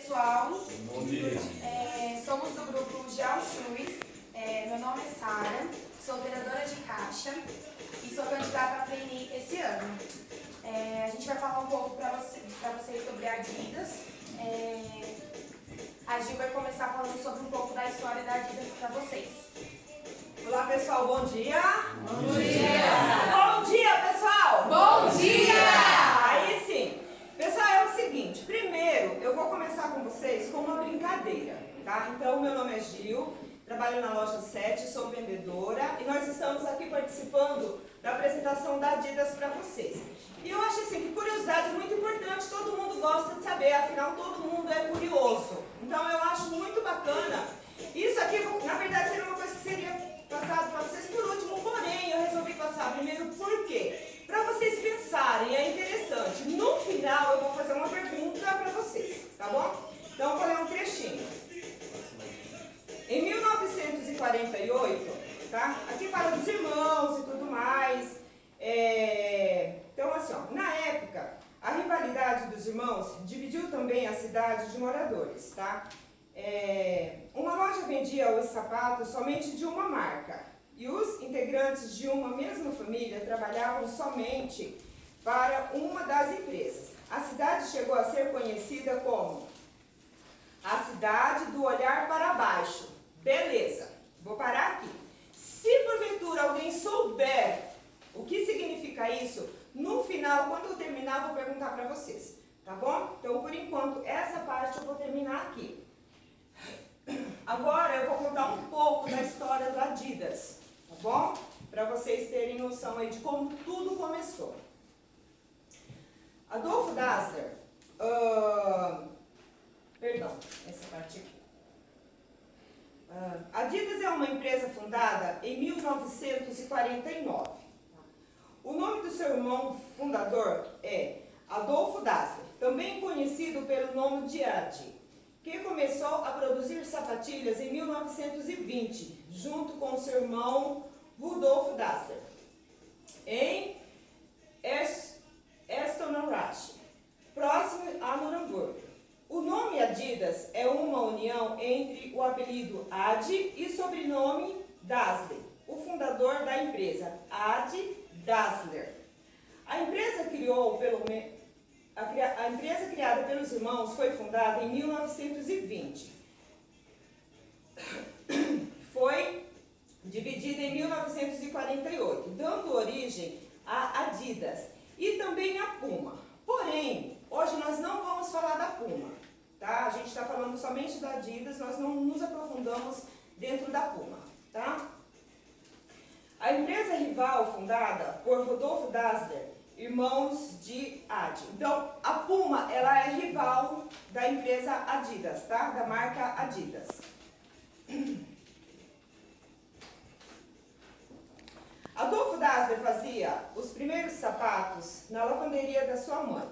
pessoal. Bom dia. Somos do grupo GeoShoes. Meu nome é Sara, sou operadora de caixa e sou candidata a trainee esse ano. A gente vai falar um pouco para vocês sobre a Adidas. A Gil vai começar falando sobre um pouco da história da Adidas para vocês. Olá pessoal, bom dia! Bom dia! Bom dia pessoal! Bom dia! Aí sim! Pessoal, é o seguinte, primeiro eu vou começar com vocês com uma brincadeira, tá? Então, meu nome é Gil, trabalho na loja 7, sou vendedora e nós estamos aqui participando da apresentação da Adidas para vocês. E eu acho assim, que curiosidade muito importante, todo mundo gosta de saber, afinal todo mundo é curioso. Então eu acho muito bacana. Isso aqui, na verdade, seria uma coisa que seria passado para vocês por último, porém eu resolvi passar primeiro por quê? Para vocês pensarem, é interessante. No final eu vou fazer uma pergunta para vocês, tá bom? Então eu vou ler um trechinho. Em 1948, tá? Aqui fala dos irmãos e tudo mais. Então assim, ó, na época, a rivalidade dos irmãos dividiu também a cidade de moradores, tá? Uma loja vendia os sapatos somente de uma marca e os integrantes de uma mesma família trabalhavam somente para uma das empresas. A cidade chegou a ser conhecida como a cidade do olhar para baixo. Beleza, vou parar aqui. Se porventura alguém souber o que significa isso, no final, quando eu terminar, vou perguntar para vocês, tá bom? Então, por enquanto, essa parte eu vou terminar aqui. Agora eu vou contar um pouco da história da Adidas, tá bom? Para vocês terem noção aí de como tudo começou. Adolfo Dassler, perdão, essa parte aqui. A Adidas é uma empresa fundada em 1949. O nome do seu irmão fundador é Adolfo Dassler, também conhecido pelo nome de Adi, que começou a produzir sapatilhas em 1920, junto com seu irmão Rudolf Dassler, em Estonauheim, próximo a Nuremberg. O nome Adidas é uma união entre o apelido Adi e sobrenome Dassler, o fundador da empresa, Adi Dassler. A empresa criada pelos irmãos foi fundada em 1920. Foi dividida em 1948, dando origem à Adidas e também à Puma. Porém, hoje nós não vamos falar da Puma, tá? A gente está falando somente da Adidas, nós não nos aprofundamos dentro da Puma, tá? A empresa rival fundada por Rudolf Dassler, irmãos de Adi. Então, a Puma, ela é rival da empresa Adidas, tá? Da marca Adidas. Adolfo Dassler fazia os primeiros sapatos na lavanderia da sua mãe.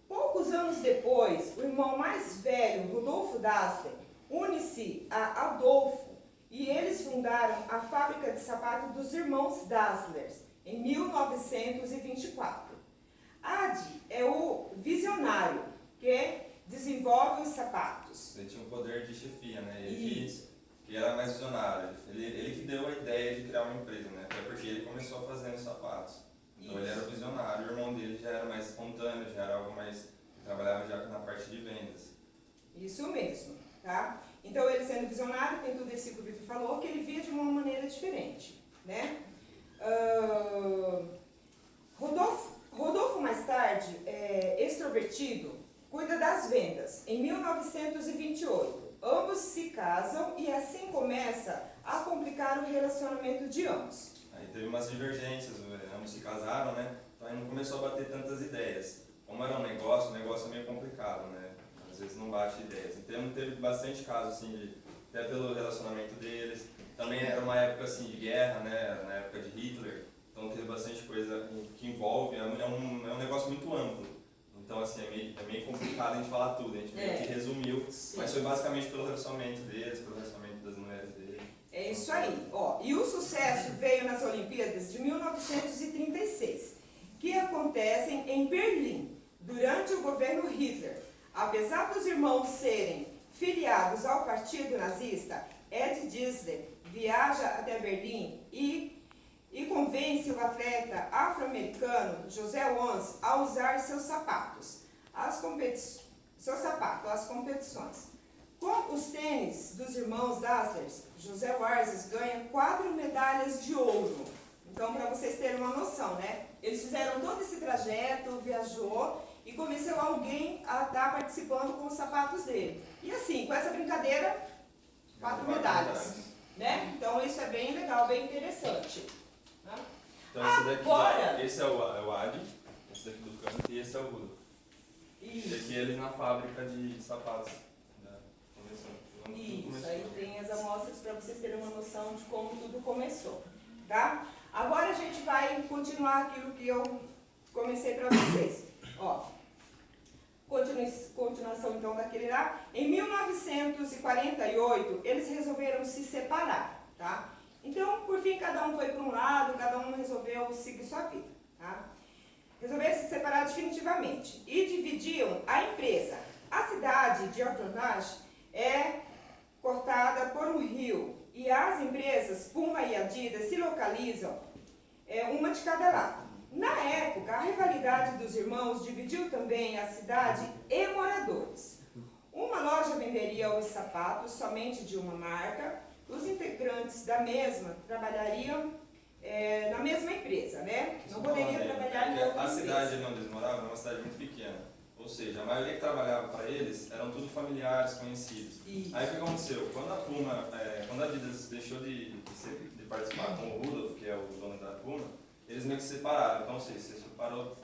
Poucos anos depois, o irmão mais velho, Rudolf Dassler, une-se a Adolfo e eles fundaram a fábrica de sapatos dos irmãos Dassler em 1924. Adi é o visionário que desenvolve os sapatos. Ele tinha um poder de chefia, né? Ele que era mais visionário. Ele que deu a ideia de criar uma empresa, né? Até porque ele começou fazendo sapatos. Então ele era o visionário, o irmão dele já era mais espontâneo, já era algo mais... trabalhava já na parte de vendas. Isso mesmo, tá? Então ele sendo visionário, tem tudo isso que o Vitor falou, que ele via de uma maneira diferente, né? Rodolfo mais tarde, extrovertido, cuida das vendas. Em 1928, ambos se casam e assim começa a complicar o relacionamento de ambos. Aí teve umas divergências, ambos se casaram, né? Então aí não começou a bater tantas ideias. Como era um negócio, o negócio é meio complicado, né? Às vezes não bate ideias. Então teve bastante casos, assim, até pelo relacionamento deles. Também era uma época, assim, de guerra, né? Na época de Hitler. Então teve bastante coisa que envolve, é um negócio muito amplo. Então, assim, é meio complicado a gente falar tudo. A gente meio que resumiu, Sim. Mas foi basicamente pelo relacionamento deles, pelo relacionamento das mulheres deles. É isso aí. Ó, e o sucesso veio nas Olimpíadas de 1936, que acontecem em Berlim, durante o governo Hitler. Apesar dos irmãos serem filiados ao partido nazista, Ed Disler viaja até Berlim e convence o atleta afro-americano José Ons a usar seus sapatos às competições. Com os tênis dos irmãos Dassler, José Warzes ganha 4 medalhas de ouro. Então, para vocês terem uma noção, né? Eles fizeram todo esse trajeto, viajou e convenceu alguém a estar participando com os sapatos dele. E assim, com essa brincadeira, 4 medalhas. Né? Então, isso é bem legal, bem interessante. Né? Então, esse daqui, Agora, esse é o Adi, esse daqui do canto, e esse é o Buda. Esse aqui eles na fábrica de sapatos. Isso, aí tem as amostras para vocês terem uma noção de como tudo começou, tá? Agora a gente vai continuar aquilo que eu comecei para vocês. Ó, continuação então daquele lá. Em 1948, eles resolveram se separar, tá? Então, por fim, cada um foi para um lado, cada um resolveu seguir sua vida, tá? Resolveram se separar definitivamente e dividiam a empresa. A cidade de Ortonage é cortada por um rio e as empresas Puma e Adidas se localizam uma de cada lado. Na época, a rivalidade dos irmãos dividiu também a cidade e moradores. Uma loja venderia os sapatos somente de uma marca, os integrantes da mesma trabalhariam na mesma empresa, né? Não poderiam trabalhar em outra A empresa. cidade onde eles moravam era uma cidade muito pequena. Ou seja, a maioria que trabalhava para eles eram tudo familiares, conhecidos. Isso. Aí o que aconteceu? Quando a Puma, quando a Adidas deixou de participar com o Rudolf, que é o dono da Puma, eles meio que se separaram. Então, ou seja, se separou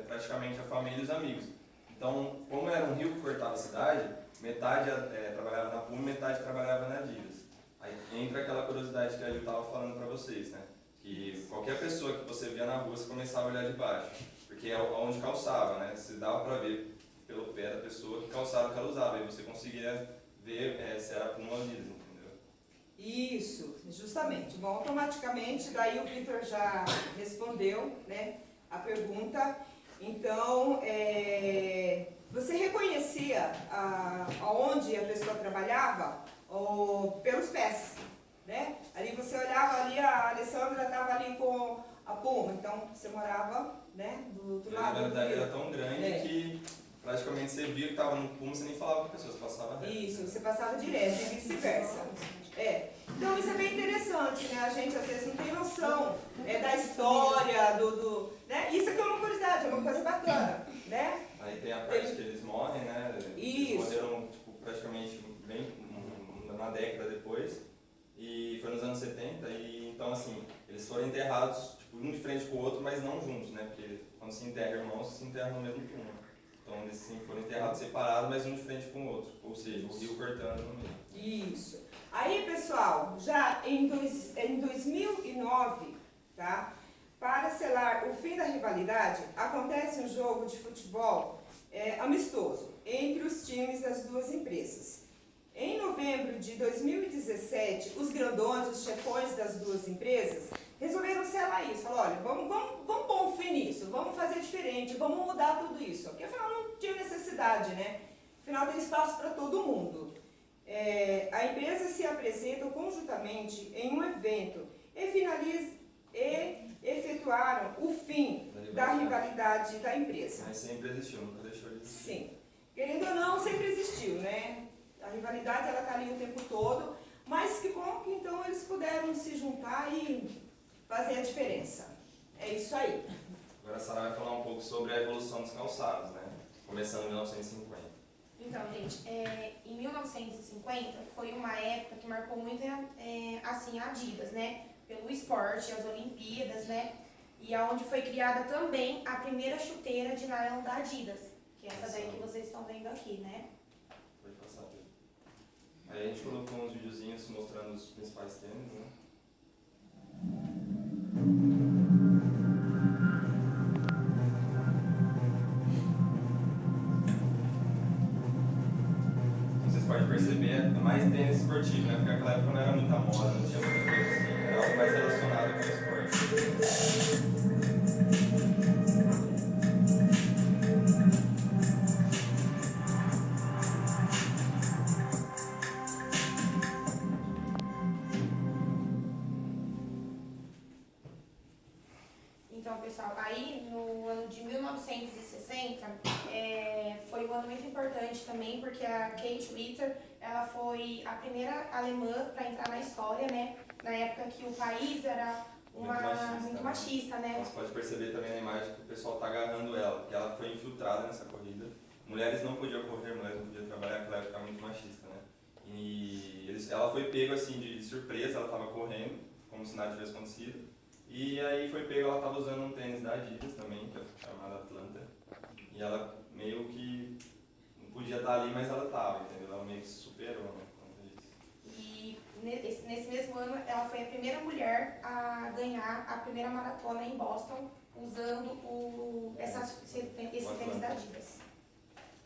praticamente a família e os amigos. Então, como era um rio que cortava a cidade, metade trabalhava na Puma e metade trabalhava na Adidas. Aí entra aquela curiosidade que a Ju estava falando para vocês, né? Que qualquer pessoa que você via na rua, você começava a olhar de baixo. Porque é onde calçava, né? Você dava para ver pelo pé da pessoa que calçava que ela usava. E você conseguia ver se era Puma ou Adidas, entendeu? Isso, justamente. Bom, automaticamente, daí o Victor já respondeu, né, a pergunta. Então, você reconhecia aonde a pessoa trabalhava pelos pés, né? Ali você olhava, ali a Alessandra estava ali com a Puma, então você morava, né, do outro lado. A verdade era tão grande É. que praticamente você via que estava no Puma, você nem falava com a pessoa, você passava reto. Isso, você passava direto e vice-versa. Então isso é bem interessante, né? A gente às vezes não tem noção da história, né? Isso aqui é uma curiosidade, é uma coisa bacana, né? Aí tem a parte que eles morrem, né? Isso. Eles morreram tipo, praticamente bem uma década depois. E foi nos anos 70, e então assim, eles foram enterrados tipo, um de frente com o outro, mas não juntos, né? Porque quando se enterra irmãos, se enterra no mesmo túmulo. Então eles sim, foram enterrados separados, mas um de frente com o outro. Ou seja, o rio cortando no meio. Isso. Aí, pessoal, já em 2009, tá? Para selar o fim da rivalidade, acontece um jogo de futebol amistoso entre os times das duas empresas. Em novembro de 2017, os grandões, os chefões das duas empresas, resolveram selar isso. Falaram, olha, vamos pôr um fim nisso, vamos fazer diferente, vamos mudar tudo isso. Porque afinal não tinha necessidade, né? Afinal tem espaço para todo mundo. A empresa se apresenta conjuntamente em um evento e efetuaram o fim da rivalidade da empresa. Mas sempre existiu, nunca deixou de existir. Sim. Querendo ou não, sempre existiu, né? A rivalidade, ela tá ali o tempo todo, mas que bom que então eles puderam se juntar e fazer a diferença. É isso aí. Agora a Sara vai falar um pouco sobre a evolução dos calçados, né? Começando em 1950. Então, gente, em 1950 foi uma época que marcou muito assim, a Adidas, né? Pelo esporte, as Olimpíadas, né? E aonde foi criada também a primeira chuteira de nylon da Adidas, que é essa daí que vocês estão vendo aqui, né? Pode passar, Pedro. Aí a gente colocou uns videozinhos mostrando os principais tênis, né? Vocês podem perceber, é mais tênis esportivo, né? Porque naquela época não era muita moda, não tinha muita coisa assim, era algo mais relacionado com o esporte. 1960 foi um ano muito importante também, porque a Kate Witter, ela foi a primeira alemã para entrar na história, né? Na época que o país era muito machista, né? Você pode perceber também na imagem que o pessoal está agarrando ela, porque ela foi infiltrada nessa corrida. Mulheres não podiam correr, mulheres não podiam trabalhar, porque ela era muito machista, né? E ela foi pega assim de surpresa, ela estava correndo, como se nada tivesse acontecido. E aí foi pega, ela estava usando um tênis da Adidas também, que é chamado Atlanta. E ela meio que não podia estar ali, mas ela estava, entendeu? Ela meio que se superou, né? E nesse mesmo ano, ela foi a primeira mulher a ganhar a primeira maratona em Boston, usando esse tênis da Adidas.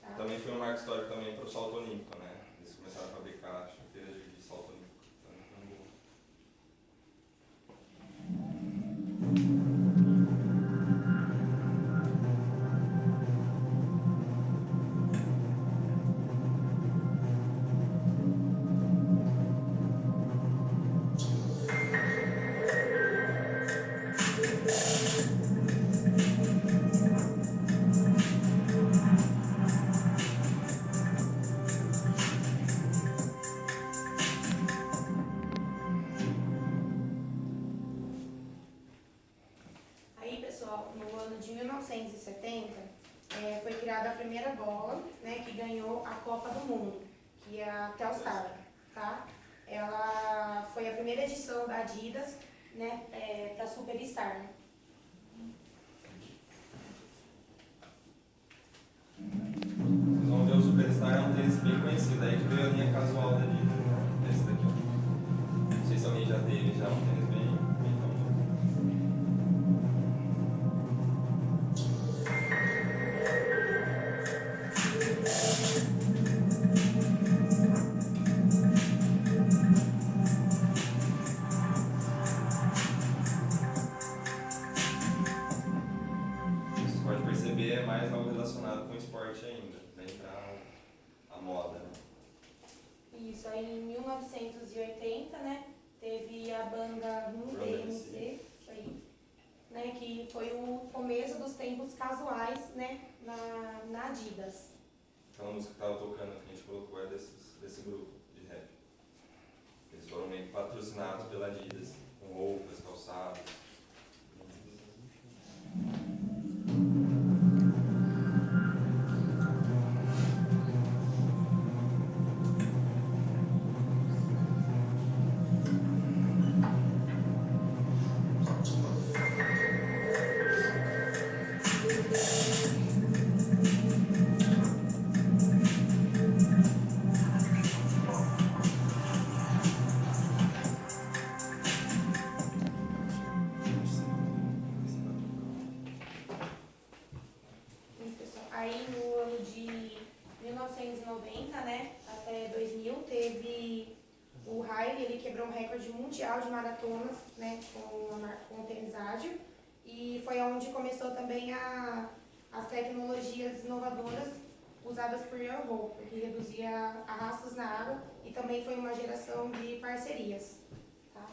Tá? Também foi um marco histórico também para o salto olímpico, né? Eles começaram a fabricar chuteiras de salto olímpico. Aí, pessoal, no ano de 1970, foi criada a primeira bola, né, que ganhou a Copa do Mundo, que é a Telstar, tá? Ela foi a primeira edição da Adidas, né, para Superstar. Vocês vão ver o Superstar é um tênis bem conhecido, aí que veio a linha casual da Adidas, né? Esse daqui, ó. Não sei se alguém já teve, já é um tênis bem famoso. Você pode perceber, é mais algo relacionado com o esporte ainda, vem para a moda, né? Isso, aí em 1980, né, teve a banda DMC, isso aí, né, que foi o começo dos tempos casuais, né, na Adidas. Aquela música que estava tocando que a gente colocou é desse grupo de rap. Eles foram meio que patrocinados pela Adidas, com roupas, calçados. Aí no ano de 1990, né, até 2000, teve o Haile, ele quebrou um recorde mundial de maratonas, né, com o tênis ágil, e foi onde começou também as tecnologias inovadoras usadas por Ian Hope, que reduzia arrastos na água, e também foi uma geração de parcerias. Tá?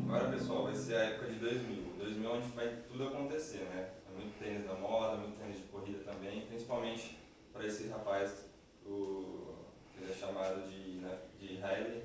Agora, pessoal, vai ser a época de 2000. 2000 é onde vai tudo acontecer, né? É muito tênis da moda, muito tênis de corrida também, principalmente para esse rapaz, que ele é chamado de Haile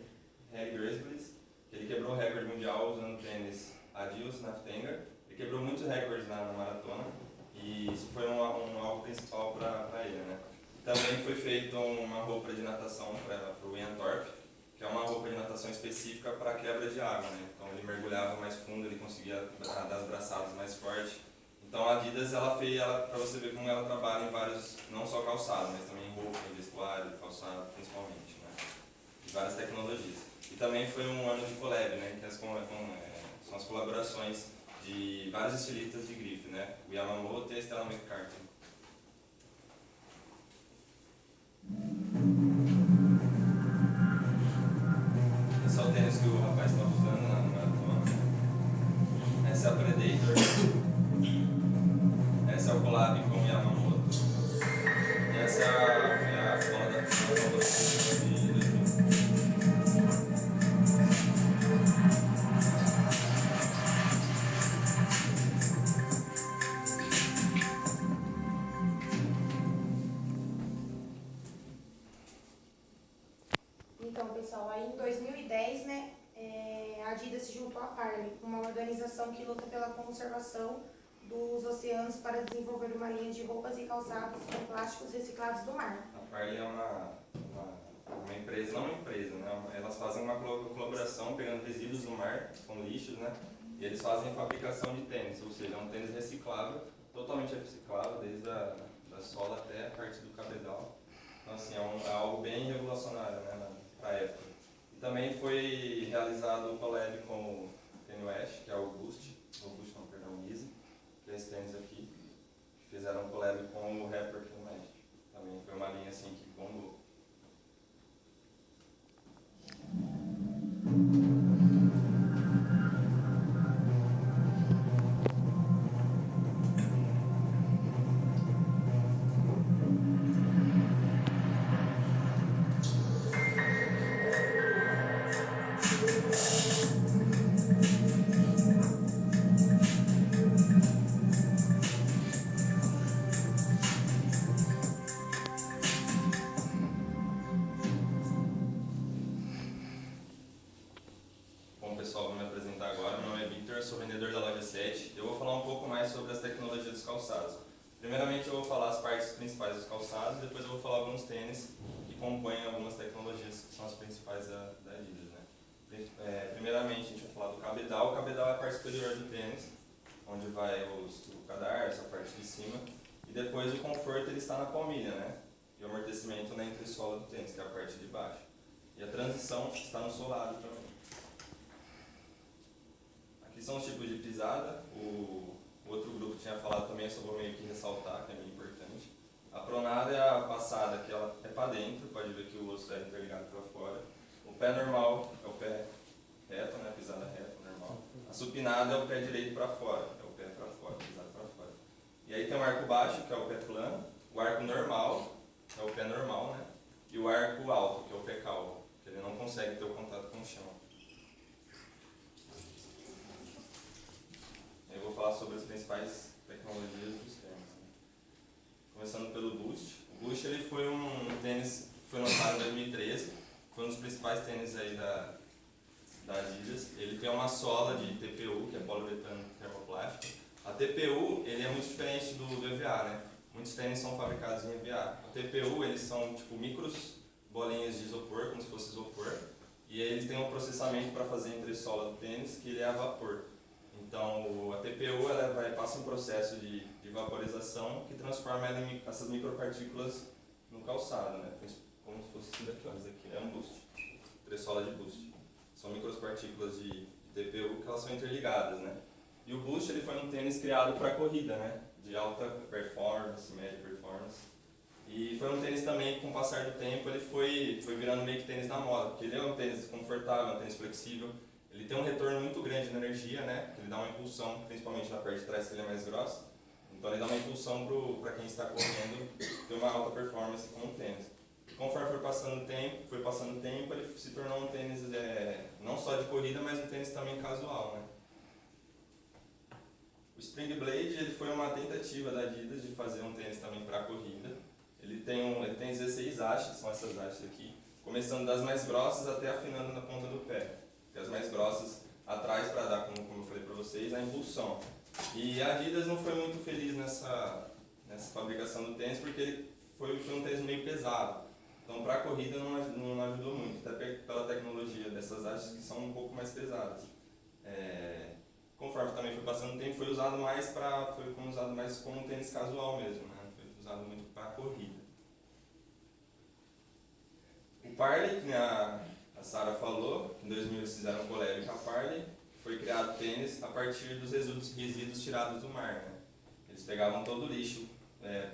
Grizzlies, que ele quebrou o recorde mundial usando tênis Adios Naftenga. Ele quebrou muitos recordes na maratona e isso foi algo principal para ele, né? Também foi feita uma roupa de natação para o Ian Thorpe, que é uma roupa de natação específica para quebra de água, né? Então ele mergulhava mais fundo, ele conseguia dar as braçadas mais forte. Então a Adidas, para você ver como ela trabalha em vários, não só calçado, mas também roupa, vestuário, calçado principalmente, né? E várias tecnologias. E também foi um ano de collab, né? Que as São as colaborações de vários estilistas de grife, né? O Yamamoto e a Stella McCartney. Esse é o tênis que o rapaz está usando na maratona. Essa é a Predator. Essa é o collab com o Yamamoto. E essa é a foto da final do Então, pessoal, aí em 2010, né, a Adidas se juntou à Parley, uma organização que luta pela conservação dos oceanos para desenvolver uma linha de roupas e calçados com plásticos reciclados do mar. A Parley é uma empresa, não uma empresa, né? Elas fazem uma colaboração pegando resíduos do mar, com lixos, né? E eles fazem fabricação de tênis, ou seja, é um tênis reciclável, totalmente reciclável, desde a da sola até a parte do cabedal. Então, assim, é algo bem revolucionário, né, para a época. E também foi realizado o collab com o Kanye West, que é o Boost não, perdão, o Easy, que é esse tênis aqui. Fizeram um collab com o rapper Kanye West. Também foi uma linha assim que bombou. Bom pessoal, vou me apresentar agora. Meu nome é Victor, sou vendedor da loja 7. Eu vou falar um pouco mais sobre as tecnologias dos calçados. Primeiramente eu vou falar as partes principais dos calçados, depois eu vou falar alguns tênis que compõem algumas tecnologias que são as principais da Adidas, né? Primeiramente a gente vai falar do cabedal. O cabedal é a parte superior do tênis, onde vai o cadarço, a parte de cima. E depois o conforto ele está na palmilha, né? E o amortecimento na entressola do tênis, que é a parte de baixo. E a transição está no solado também. Aqui são os tipos de pisada. O outro grupo tinha falado também, eu só vou meio que ressaltar, que é bem importante. A pronada é a passada, que ela é para dentro, pode ver que o osso é interligado para fora. O pé normal é o pé reto, né? Pisada reta, normal. A supinada é o pé direito para fora, é o pé para fora, pisada para fora. E aí tem o arco baixo, que é o pé plano. O arco normal é o pé normal, né? E o arco alto, que é o pé calvo, que ele não consegue ter o contato com o chão. Eu vou falar sobre as principais tecnologias dos tênis. Começando pelo Boost. O Boost ele foi um tênis que foi lançado em 2013. Foi um dos principais tênis aí da Adidas. Ele tem uma sola de TPU, que é poliuretano termoplástico. A TPU ele é muito diferente do EVA, né? Muitos tênis são fabricados em EVA. O TPU eles são tipo micros bolinhas de isopor, como se fosse isopor. E aí eles têm um processamento para fazer a entressola do tênis, que ele é a vapor. Então, a TPU ela passa um processo de vaporização que transforma essas micropartículas no calçado, né? Como se fosse assim daqui, isso aqui é um Boost, entressola de Boost. São micropartículas de TPU que elas são interligadas, né? E o Boost ele foi um tênis criado para corrida, né? De alta performance, média performance. E foi um tênis também que com o passar do tempo ele foi virando meio que tênis da moda, porque ele é um tênis confortável, um tênis flexível. Ele tem um retorno muito grande de energia, né? Ele dá uma impulsão, principalmente na parte de trás, que ele é mais grossa. Então ele dá uma impulsão para quem está correndo ter uma alta performance com o tênis. E conforme foi passando o tempo, ele se tornou um tênis não só de corrida, mas um tênis também casual, né? O Spring Blade ele foi uma tentativa da Adidas de fazer um tênis também para corrida. Ele tem 16 hastes, são essas hastes aqui, começando das mais grossas até afinando na ponta do pé. As mais grossas atrás para dar, como eu falei para vocês, a impulsão. E a Adidas não foi muito feliz nessa fabricação do tênis porque ele foi um tênis meio pesado. Então para a corrida não ajudou muito, até pela tecnologia dessas hastes que são um pouco mais pesadas. Conforme também foi passando o tempo, foi usado mais como um tênis casual mesmo, né? Foi usado muito para a corrida. O Parley, que a Sara falou, em 2000 eles fizeram um collab com a Parley, foi criado tênis a partir dos resíduos tirados do mar, né? Eles pegavam todo o lixo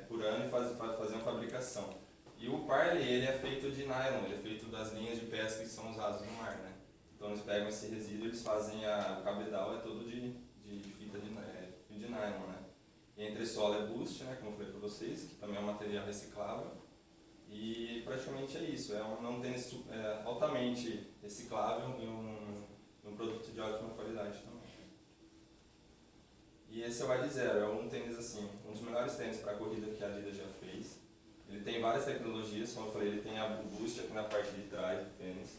por ano e faziam fabricação. E o Parley, ele é feito de nylon, ele é feito das linhas de pesca que são usadas no mar, né? Então eles pegam esse resíduo, eles fazem o cabedal é todo de fita de nylon, né? E a entressola é Boost, né, como eu falei para vocês, que também é um material reciclável. E praticamente é isso, é um tênis altamente reciclável e um produto de ótima qualidade também. E esse é o Adi Zero, é um tênis assim, um dos melhores tênis para corrida que a Adidas já fez. Ele tem várias tecnologias, como eu falei, ele tem a Boost aqui na parte de trás do tênis.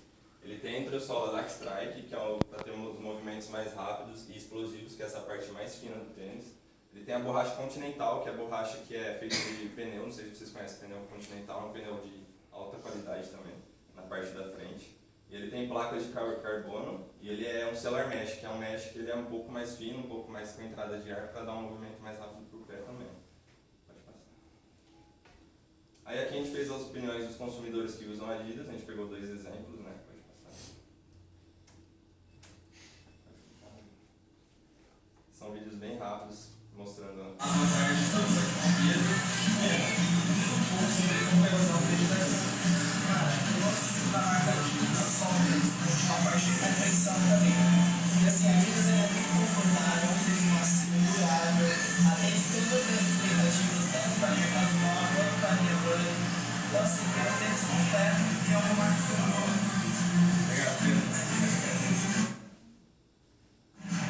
Ele tem a entressola Dark Strike, que é para ter os movimentos mais rápidos e explosivos, que é essa parte mais fina do tênis. Ele tem a borracha Continental, que é a borracha que é feita de pneu, não sei se vocês conhecem pneu Continental, é um pneu de alta qualidade também, na parte da frente. E ele tem placas de carbono e ele é um Cellular Mesh, que é um mesh que ele é um pouco mais fino, um pouco mais com entrada de ar para dar um movimento mais rápido para o pé também. Pode passar. Aí aqui a gente fez as opiniões dos consumidores que usam Adidas, a gente pegou 2 exemplos, né? Pode passar. São vídeos bem rápidos, mostrando E assim, a Adidas é muito confortável, é um tênis macio, durável, atende todas as expectativas, tanto para mercado nova quanto para Nirvana. Então assim, é um tênis completo e é uma marca que eu amo.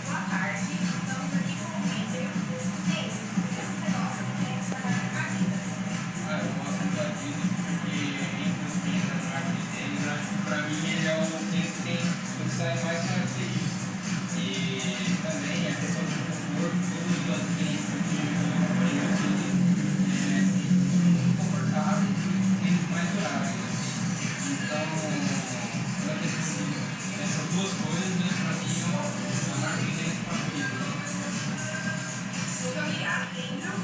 Boa tarde, estamos aqui com o Winter. Gente, por que você gosta do tênis da marca Adidas? Eu gosto do Adidas porque entre os tênis das marcas de tênis, pra mim ele é o tênis que tem o que sai mais característico. E também a questão do conforto, todos os tênis que eu comprei aqui muito confortável e tênis mais duráveis. Então, essas duas coisas, pra mim, é uma marca de tênis favorita. Muito obrigada, Andrew.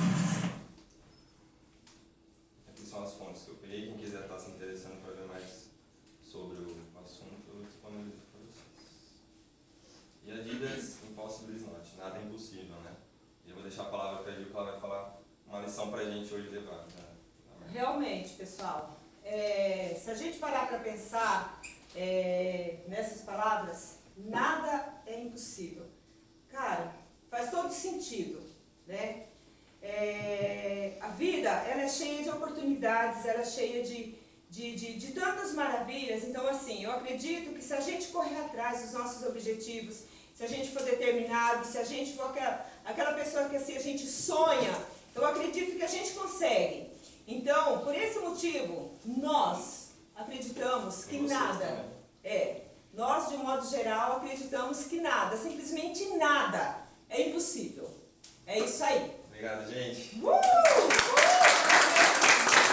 aqui são as fontes que eu peguei. Quem quiser estar se interessando para ver mais sobre o assunto, eu disponibilizo para vocês. E Adidas, impossible is not, nada é impossível, né? E eu vou deixar a palavra para a Gil, que ela vai falar uma lição para a gente hoje levar. Realmente, pessoal, se a gente parar para pensar nessas palavras, nada é impossível. Cara, faz todo sentido, né? A vida, ela é cheia de oportunidades, ela é cheia de tantas maravilhas. Então, assim, eu acredito que se a gente correr atrás dos nossos objetivos, se a gente for determinado, se a gente for aquela pessoa que assim, a gente sonha, eu acredito que a gente consegue. Então, por esse motivo, nós acreditamos que nada, nós de um modo geral acreditamos que nada, simplesmente nada é impossível. É isso aí. Obrigado, gente.